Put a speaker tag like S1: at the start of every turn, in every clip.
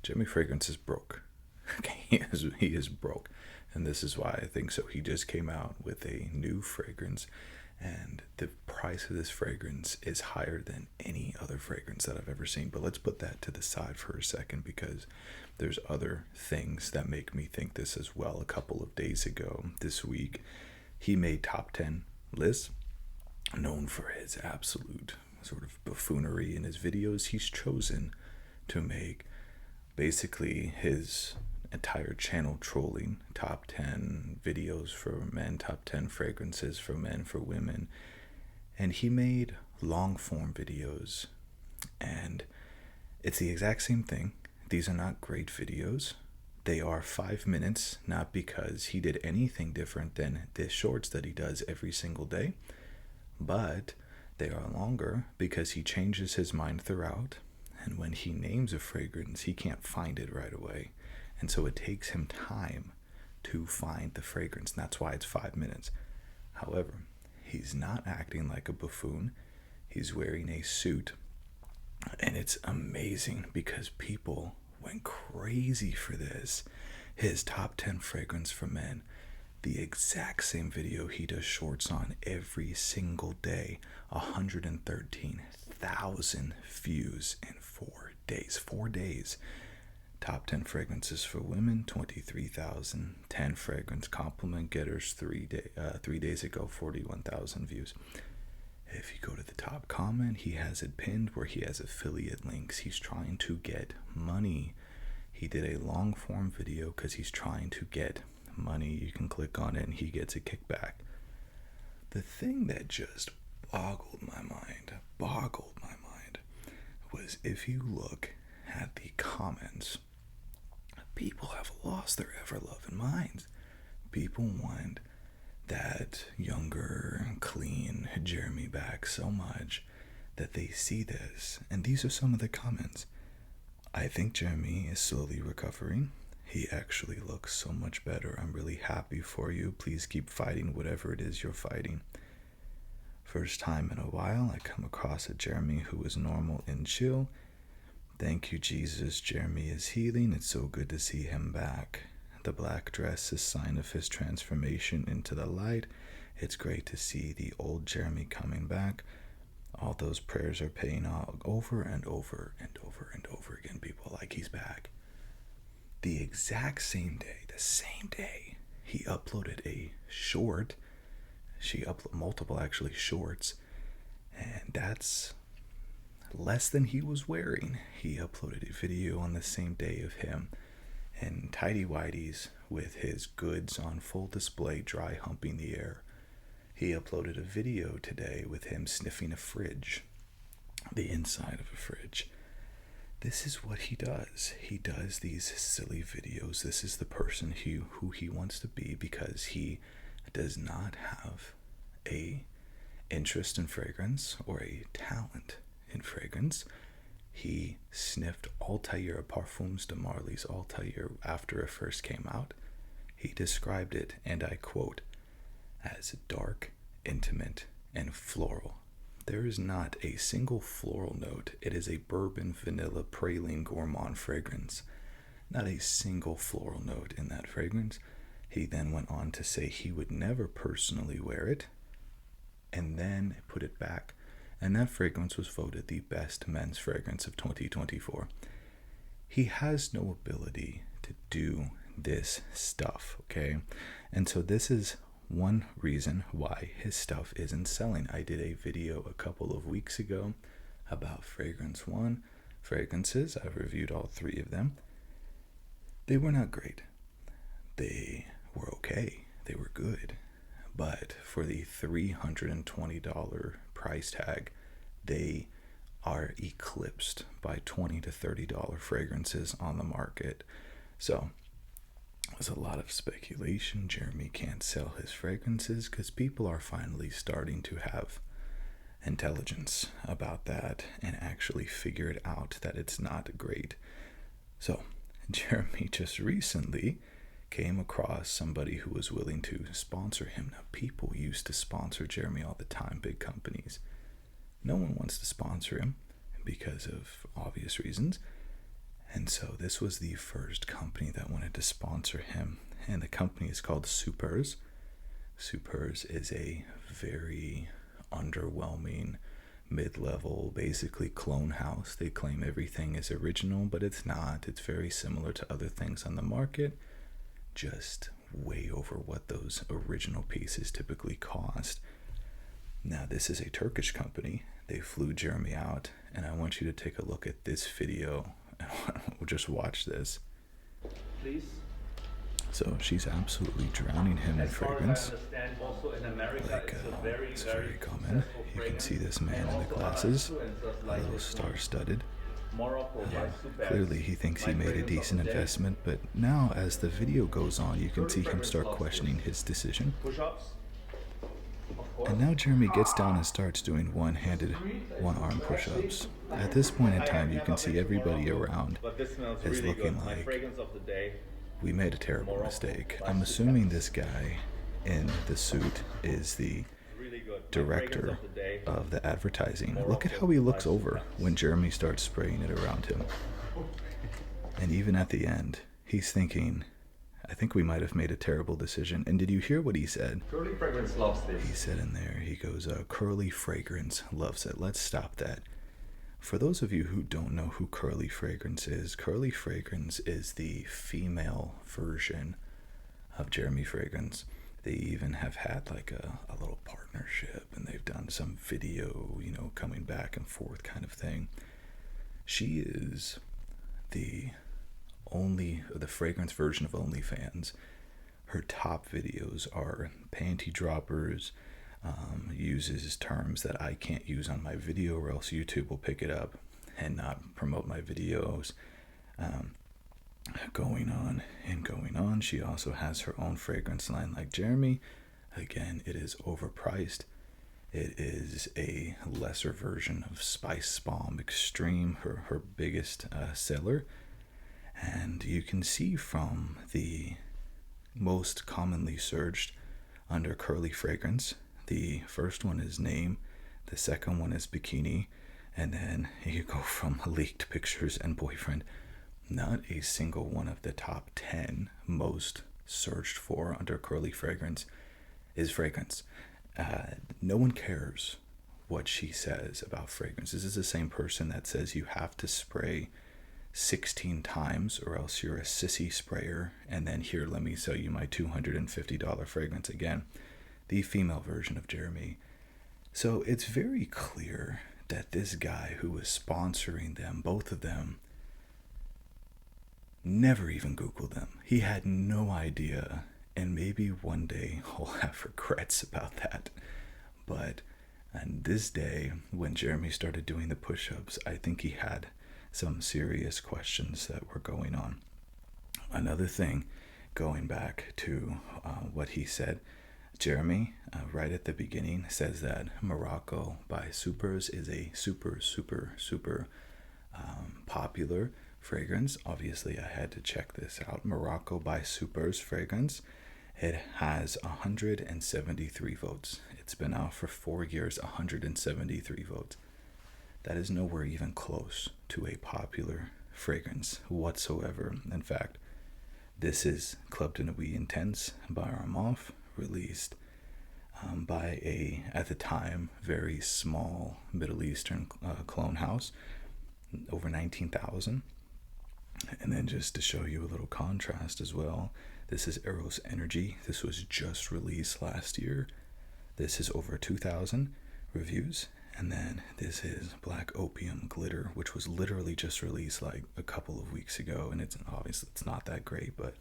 S1: Jeremy Fragrance is broke. Okay, he is broke, and this is why I think so. He just came out with a new fragrance, and the price of this fragrance is higher than any other fragrance that I've ever seen. But let's put that to the side for a second, because there's other things that make me think this as well. A couple of days ago, this week, he made top 10 lists, known for his absolute sort of buffoonery in his videos. He's chosen to make basically his entire channel trolling top 10 videos for men, top 10 fragrances for men, for women. And he made long form videos, and it's the exact same thing. These are not great videos. They are 5 minutes, not because he did anything different than the shorts that he does every single day, but they are longer because he changes his mind throughout. And when he names a fragrance, he can't find it right away. And so it takes him time to find the fragrance. And that's why it's 5 minutes. However, he's not acting like a buffoon. He's wearing a suit. And it's amazing because people went crazy for this. His top 10 fragrance for men. The exact same video he does shorts on every single day. 113,000 views in 4 days. 4 days. Top 10 fragrances for women, 23,000. 10 fragrance compliment getters 3 days ago, 41,000 views. If you go to the top comment, he has it pinned where he has affiliate links. He's trying to get money. He did a long form video because he's trying to get money. You can click on it and he gets a kickback. The thing that just boggled my mind, was if you look at the comments, people have lost their ever-loving minds. People want that younger, clean Jeremy back so much that they see this. And these are some of the comments. I think Jeremy is slowly recovering. He actually looks so much better. I'm really happy for you. Please keep fighting whatever it is you're fighting. First time in a while I come across a Jeremy who is normal and chill. Thank you, Jesus. Jeremy is healing. It's so good to see him back. The black dress is sign of his transformation into the light. It's great to see the old Jeremy coming back. All those prayers are paying off over and over and over and over again. People like he's back. The exact same day, he uploaded a short. She uploaded multiple actually shorts, and that's less than he was wearing. He uploaded a video on the same day of him in tidy whities with his goods on full display, dry humping the air. He uploaded a video today with him sniffing a fridge, the inside of a fridge. This is what he does. He does these silly videos. This is the person who he wants to be, because he does not have a interest in fragrance or a talent in fragrance. He sniffed Altair Parfums de Marly's Altair after it first came out. He described it, and I quote, as dark, intimate, and floral. There is not a single floral note. It is a bourbon, vanilla, praline, gourmand fragrance. Not a single floral note in that fragrance. He then went on to say he would never personally wear it, and then put it back. And that fragrance was voted the best men's fragrance of 2024. He has no ability to do this stuff, okay? And so this is one reason why his stuff isn't selling. I did a video a couple of weeks ago about Fragrance One fragrances. I reviewed all 3 of them. They were not great. They were okay. They were good. But for the $320 price tag, they are eclipsed by $20 to $30 fragrances on the market. So there's a lot of speculation. Jeremy can't sell his fragrances because people are finally starting to have intelligence about that and actually figured out that it's not great. So Jeremy just recently came across somebody who was willing to sponsor him. Now, people used to sponsor Jeremy all the time, big companies. No one wants to sponsor him because of obvious reasons. And so this was the first company that wanted to sponsor him. And the company is called Superz. Superz is a very underwhelming, mid-level, basically clone house. They claim everything is original, but it's not. It's very similar to other things on the market, just way over what those original pieces typically cost. Now, this is a Turkish company. They flew Jeremy out, and I want you to take a look at this video. We'll just watch this.
S2: Please.
S1: So she's absolutely drowning him in fragrance. It's very common. You can see this man in the glasses, a little star-studded. Clearly he thinks he made a decent investment, but now as the video goes on, you can see him start questioning his decision. And now Jeremy gets down and starts doing one-handed, one-arm push-ups. At this point in time, you can see everybody around is looking like, we made a terrible mistake. I'm assuming this guy in the suit is the director of the advertising. Look at how he looks over when Jeremy starts spraying it around him. And even at the end, he's thinking, I think we might have made a terrible decision. And did you hear what he said?
S2: Curly Fragrance loves this.
S1: He said in there, he goes, Curly Fragrance loves it. Let's stop that. For those of you who don't know who Curly Fragrance is the female version of Jeremy Fragrance. They even have had like a little partnership, and they've done some video, coming back and forth kind of thing. She is the fragrance version of OnlyFans. Her top videos are panty droppers, uses terms that I can't use on my video, or else YouTube will pick it up and not promote my videos. Going on and going on. She also has her own fragrance line like Jeremy. Again, it is overpriced. It is a lesser version of Spice Bomb Extreme, her biggest seller. And you can see from the most commonly searched under Curly Fragrance, the first one is name, the second one is bikini, and then you go from leaked pictures and boyfriend. Not a single one of the top 10 most searched for under Curly Fragrance is fragrance. No one cares what she says about fragrance. This is the same person that says you have to spray 16 times or else you're a sissy sprayer, and then here, let me sell you my $250 fragrance again. The female version of Jeremy. So it's very clear that this guy who was sponsoring them, both of them, never even Googled them. He had no idea, and maybe one day he'll have regrets about that. But on this day, when Jeremy started doing the push-ups, I think he had some serious questions that were going on. Another thing, going back to what he said, Jeremy, right at the beginning, says that Morocco by Superz is a super popular fragrance. Obviously, I had to check this out. Morocco by Superz fragrance. It has 173 votes. It's been out for 4 years, 173 votes. That is nowhere even close to a popular fragrance whatsoever. In fact, this is Club de Nuit Intense by Armaf, released by a, at the time, very small Middle Eastern clone house, over 19,000. And then just to show you a little contrast as well, this is Eros Energy. This was just released last year. This is over 2,000 reviews. And then this is Black Opium Glitter, which was literally just released like a couple of weeks ago. And it's obviously it's not that great, but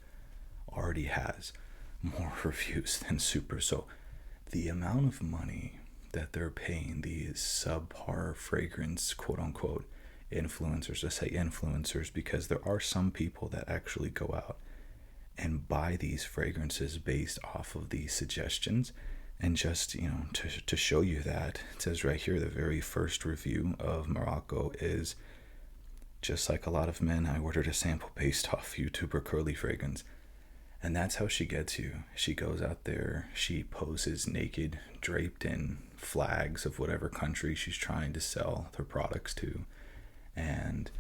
S1: already has more reviews than Superz. So the amount of money that they're paying these subpar fragrance, quote unquote, influencers, let's say influencers, because there are some people that actually go out and buy these fragrances based off of these suggestions. And just, to show you that, it says right here, the very first review of Morocco is, just like a lot of men, I ordered a sample based off YouTuber Curly Fragrance. And that's how she gets you. She goes out there, she poses naked, draped in flags of whatever country she's trying to sell her products to. And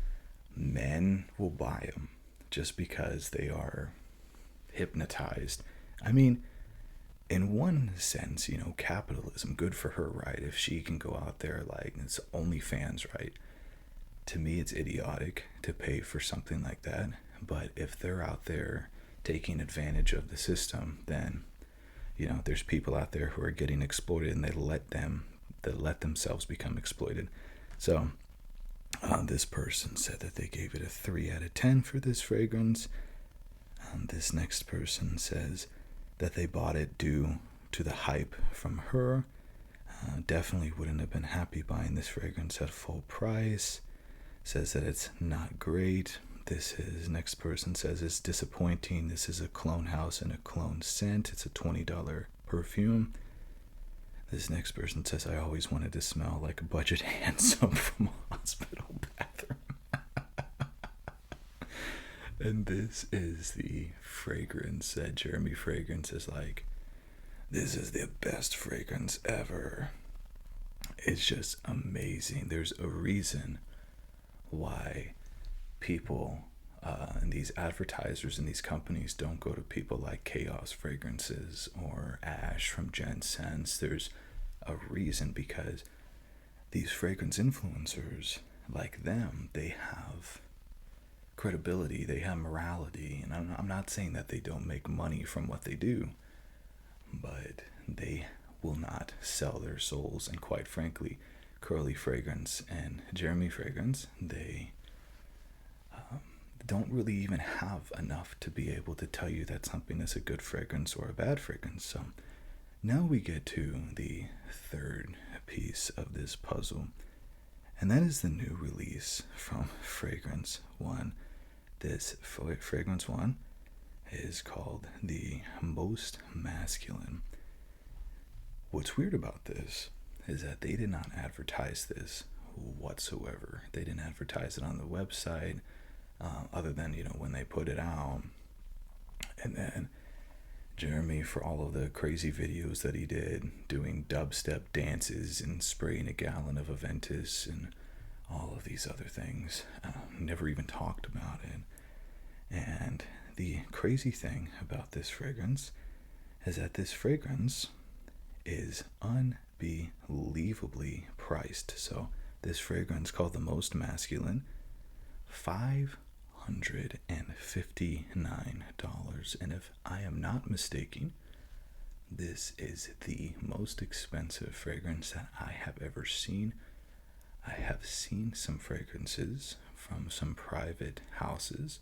S1: men will buy them just because they are hypnotized. I mean, in one sense, capitalism, good for her, right? If she can go out there, like, it's OnlyFans, right? To me, it's idiotic to pay for something like that. But if they're out there taking advantage of the system, then, there's people out there who are getting exploited, and they let themselves become exploited. So, this person said that they gave it a 3 out of 10 for this fragrance. This next person says that they bought it due to the hype from her. Definitely wouldn't have been happy buying this fragrance at full price. Says that it's not great. Next person says it's disappointing. This is a clone house and a clone scent. It's a $20 perfume. This next person says, I always wanted to smell like a budget hand soap from a hospital bathroom. And this is the fragrance that Jeremy Fragrance is like, this is the best fragrance ever. It's just amazing. There's a reason why people and these advertisers and these companies don't go to people like Chaos Fragrances or Ash from GentsScents. There's a reason, because these fragrance influencers, like them, they have credibility, they have morality, and I'm not saying that they don't make money from what they do, but they will not sell their souls. And quite frankly, Curly Fragrance and Jeremy Fragrance, they don't really even have enough to be able to tell you that something is a good fragrance or a bad fragrance. So now we get to the third piece of this puzzle, and that is the new release from Fragrance One. This Fragrance One is called the Most Masculine. What's weird about this is that they did not advertise this whatsoever. They didn't advertise it on the website, other than, when they put it out. And then Jeremy, for all of the crazy videos that he did, doing dubstep dances and spraying a gallon of Aventus and all of these other things, never even talked about it. And the crazy thing about this fragrance is that this fragrance is unbelievably priced. So this fragrance, called the Most Masculine, $559. And if I am not mistaken, this is the most expensive fragrance that I have ever seen. I have seen some fragrances from some private houses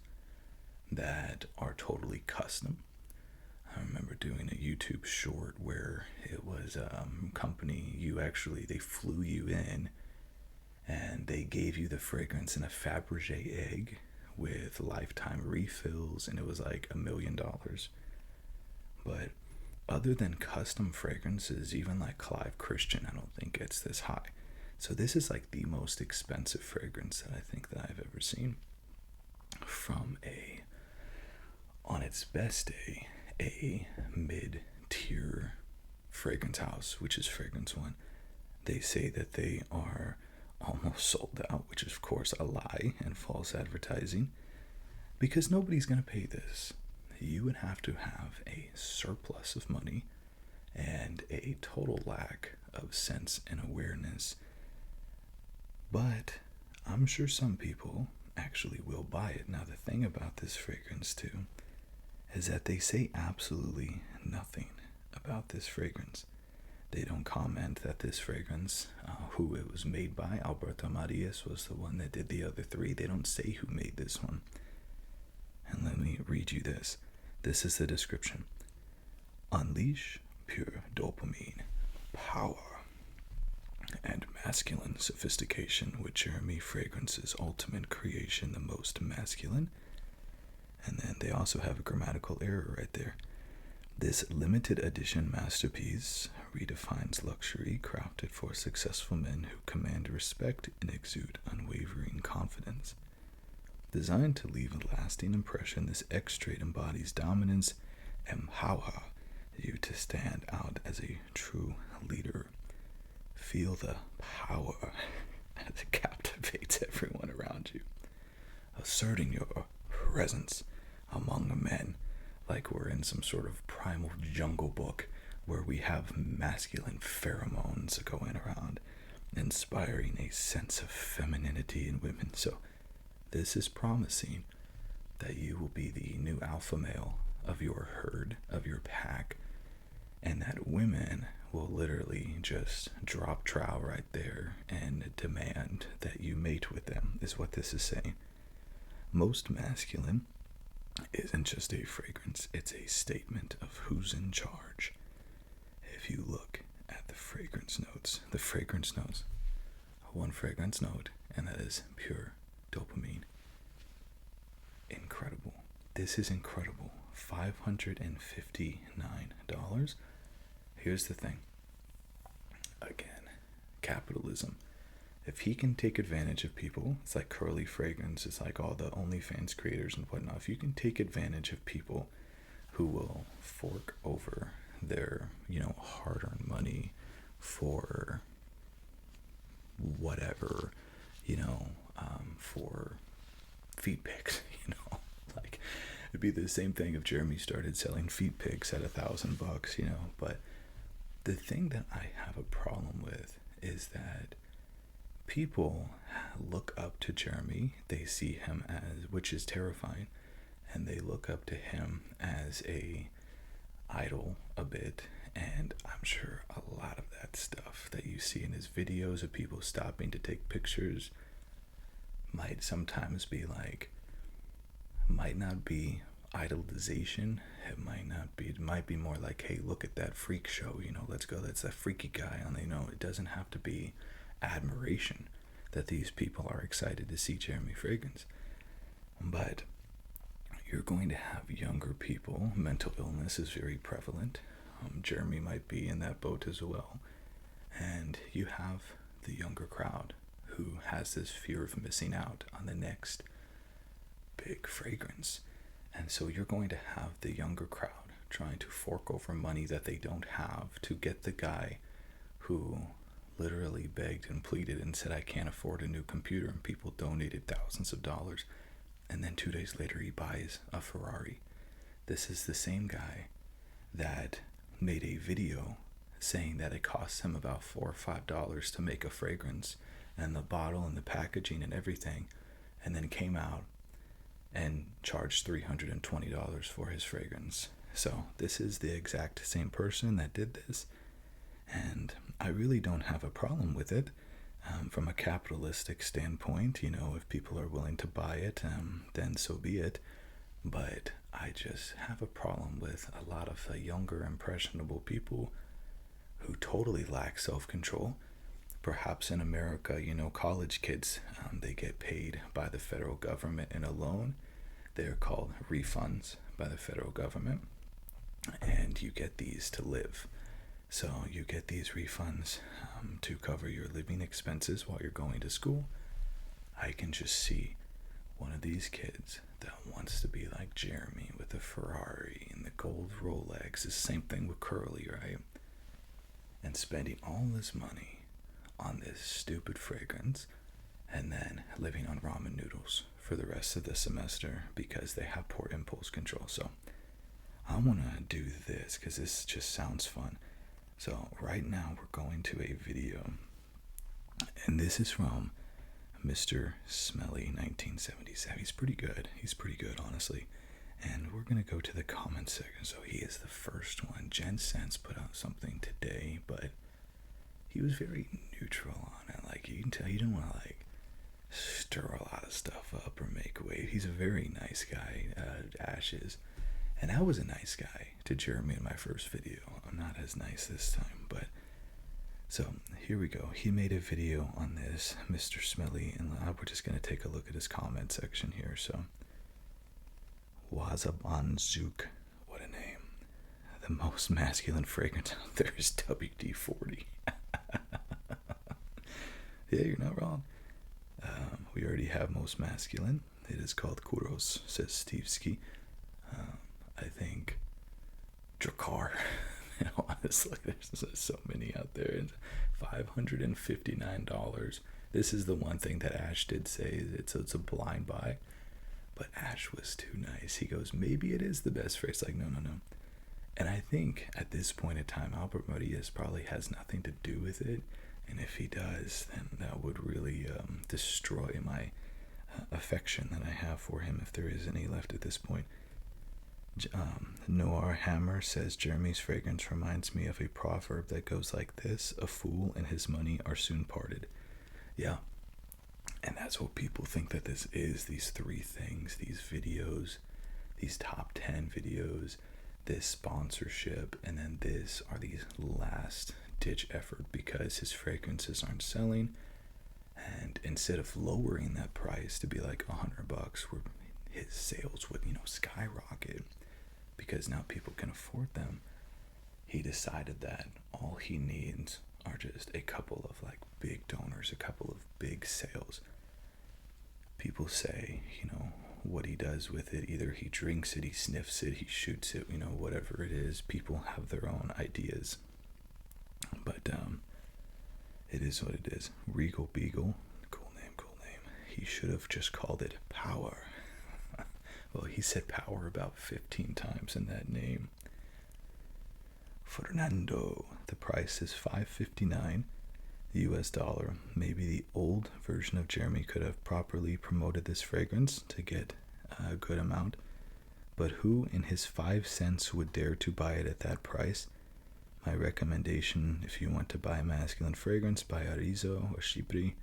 S1: that are totally custom. I remember doing a YouTube short where it was a company, they flew you in and they gave you the fragrance in a Fabergé egg with lifetime refills, and it was like $1 million. But other than custom fragrances, even like Clive Christian, I don't think it's this high. So this is like the most expensive fragrance that I think that I've ever seen, from on its best day, a mid-tier fragrance house, which is Fragrance One. They say that they are almost sold out, which is of course a lie and false advertising, because nobody's going to pay this. You would have to have a surplus of money and a total lack of sense and awareness. But I'm sure some people actually will buy it. Now, the thing about this fragrance too is that they say absolutely nothing about this fragrance. They don't comment that this fragrance, who it was made by. Alberto Marias was the one that did the other three. They don't say who made this one. And let me read you this. This is the description. Unleash pure dopamine, power, and masculine sophistication with Jeremy Fragrance's ultimate creation, the Most Masculine. And then they also have a grammatical error right there. This limited edition masterpiece redefines luxury, crafted for successful men who command respect and exude unwavering confidence. Designed to leave a lasting impression, this extrait embodies dominance and empower you to stand out as a true leader. Feel the power as it captivates everyone around you. asserting your presence among men like we're in some sort of primal jungle book where we have masculine pheromones going around, inspiring a sense of femininity in women. So this is promising that you will be the new alpha male of your herd, of your pack, and that women will literally just drop trow right there and demand that you mate with them, is what this is saying. Most masculine isn't just a fragrance, it's a statement of who's in charge. If you look at the fragrance notes, one fragrance note, and that is pure dopamine. Incredible. This is incredible. $559. Here's the thing. Again, capitalism. If he can take advantage of people, it's like Curly Fragrance, it's like all the OnlyFans creators and whatnot. If you can take advantage of people who will fork over their, hard-earned money for whatever, for feet pics, like it'd be the same thing if Jeremy started selling feet pics at $1,000, but the thing that I have a problem with is that people look up to Jeremy. They see him as, which is terrifying, and they look up to him as a idol a bit. And I'm sure a lot of that stuff that you see in his videos of people stopping to take pictures might sometimes be might not be idolization. It might be more like, hey, look at that freak show, let's go, that's that freaky guy on, it doesn't have to be admiration that these people are excited to see Jeremy Fragrance. But you're going to have younger people. Mental illness is very prevalent. Jeremy might be in that boat as well. And you have the younger crowd who has this fear of missing out on the next big fragrance. And so you're going to have the younger crowd trying to fork over money that they don't have to get the guy who literally begged and pleaded and said, I can't afford a new computer, and people donated thousands of dollars, and then 2 days later he buys a Ferrari. This is the same guy that made a video saying that it costs him about $4 or $5 to make a fragrance, and the bottle and the packaging and everything, and then came out and charged $320 for his fragrance. So this is the exact same person that did this, and I really don't have a problem with it. From a capitalistic standpoint, if people are willing to buy it, then so be it. But I just have a problem with a lot of younger, impressionable people who totally lack self-control. Perhaps in America, college kids, they get paid by the federal government in a loan. They're called refunds by the federal government, and you get these to live. So you get these refunds to cover your living expenses while you're going to school. I can just see one of these kids that wants to be like Jeremy with the Ferrari and the gold Rolex. It's the same thing with Curly, right? And spending all this money on this stupid fragrance and then living on ramen noodles for the rest of the semester because they have poor impulse control. So I want to do this because this just sounds fun. So right now we're going to a video, and this is from Mrsmelly1977. He's pretty good, honestly. And we're going to go to the comment section. So he is the first one. GentsScents put out something today, but he was very neutral on it. Like, you can tell he didn't want to stir a lot of stuff up or make wave. He's a very nice guy, Ash is. And I was a nice guy to Jeremy in my first video. I'm not as nice this time, but so here we go. He made a video on this, Mr. Smelly, and we're just going to take a look at his comment section here. So, Wazabanzuk, what a name. The most masculine fragrance out there is WD-40. Yeah, you're not wrong. We already have most masculine. It is called Kuros, says Stevesky. I think Drakkar. Honestly, there's so many out there. $559. This is the one thing that Ash did say. It's a blind buy. but Ash was too nice. He goes, maybe it is the best fragrance. Like, no, no, no. And I think at this point in time, Albert Morias probably has nothing to do with it. And if he does, then that would really destroy my affection that I have for him, if there is any left at this point. Noir Hammer says, Jeremy's fragrance reminds me of a proverb that goes like this: a fool and his money are soon parted. Yeah. And that's what people think that this is, these three things, these videos, these top 10 videos, this sponsorship, and then this are these last ditch effort because his fragrances aren't selling. And instead of lowering that price to be like $100, where his sales would, skyrocket because now people can afford them, he decided that all he needs are just a couple of like big donors, a couple of big sales. People say, what he does with it, either he drinks it, he sniffs it, he shoots it, whatever it is. People have their own ideas. But it is what it is. Regal Beagle, cool name. He should have just called it Power. Well, he said power about 15 times in that name. Fernando, the price is $5.59 US dollar. Maybe the old version of Jeremy could have properly promoted this fragrance to get a good amount, but who in his 5 cents would dare to buy it at that price? My recommendation, if you want to buy masculine fragrance, buy Arizo or Chypre.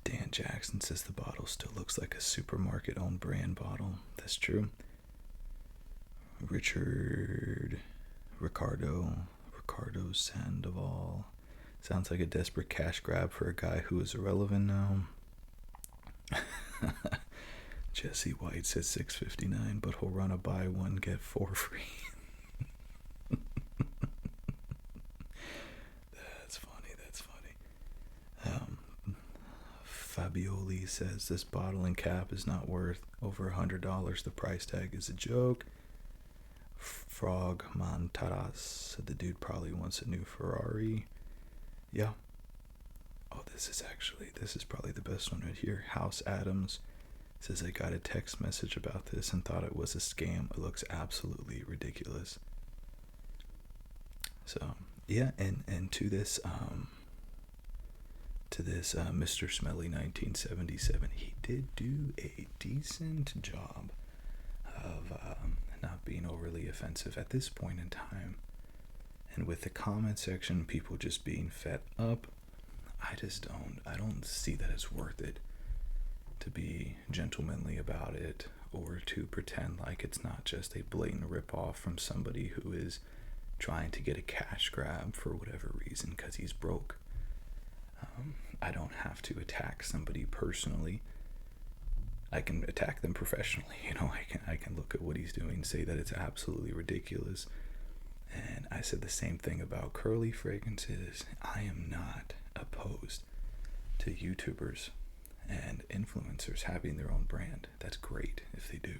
S1: Dan Jackson says the bottle still looks like a supermarket owned brand bottle. That's true. Ricardo Sandoval. Sounds like a desperate cash grab for a guy who is irrelevant now. Jesse White says $6.59, but he'll run a buy one get 4 free. That's funny. Fabioli says this bottle and cap is not worth over $100. The price tag is a joke. Frog Montaras said the dude probably wants a new Ferrari. Yeah. Oh, this is probably the best one right here. House Adams says I got a text message about this and thought it was a scam. It looks absolutely ridiculous. So yeah, and to this Mr. Smelly1977, he did do a decent job of not being overly offensive at this point in time. And with the comment section, people just being fed up, I don't see that it's worth it to be gentlemanly about it, or to pretend like it's not just a blatant ripoff from somebody who is trying to get a cash grab for whatever reason because he's broke. I don't have to attack somebody personally. I can attack them professionally. I can look at what he's doing, say that it's absolutely ridiculous. And I said the same thing about curly fragrances. I am not opposed to YouTubers and influencers having their own brand. That's great if they do.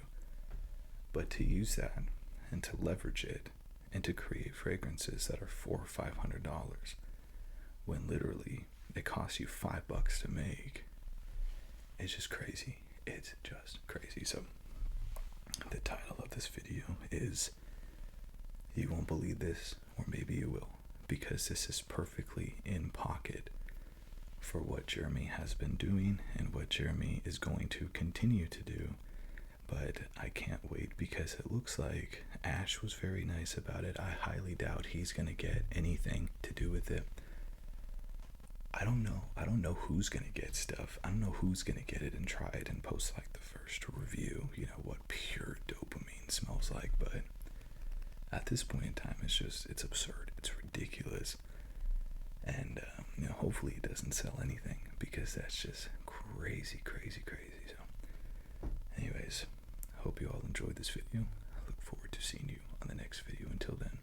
S1: But to use that and to leverage it and to create fragrances that are $400 or $500 when literally it costs you $5 to make, it's just crazy. It's just crazy. So the title of this video is You Won't Believe This, or Maybe You Will, because this is perfectly in pocket for what Jeremy has been doing and what Jeremy is going to continue to do. But I can't wait because it looks like Ash was very nice about it. I highly doubt he's going to get anything to do with it. I don't know who's going to get stuff. I don't know who's going to get it and try it and post like the first review, what pure dopamine smells like. But at this point in time, it's absurd. It's ridiculous. And, hopefully it doesn't sell anything, because that's just crazy. So anyways, hope you all enjoyed this video. I look forward to seeing you on the next video. Until then.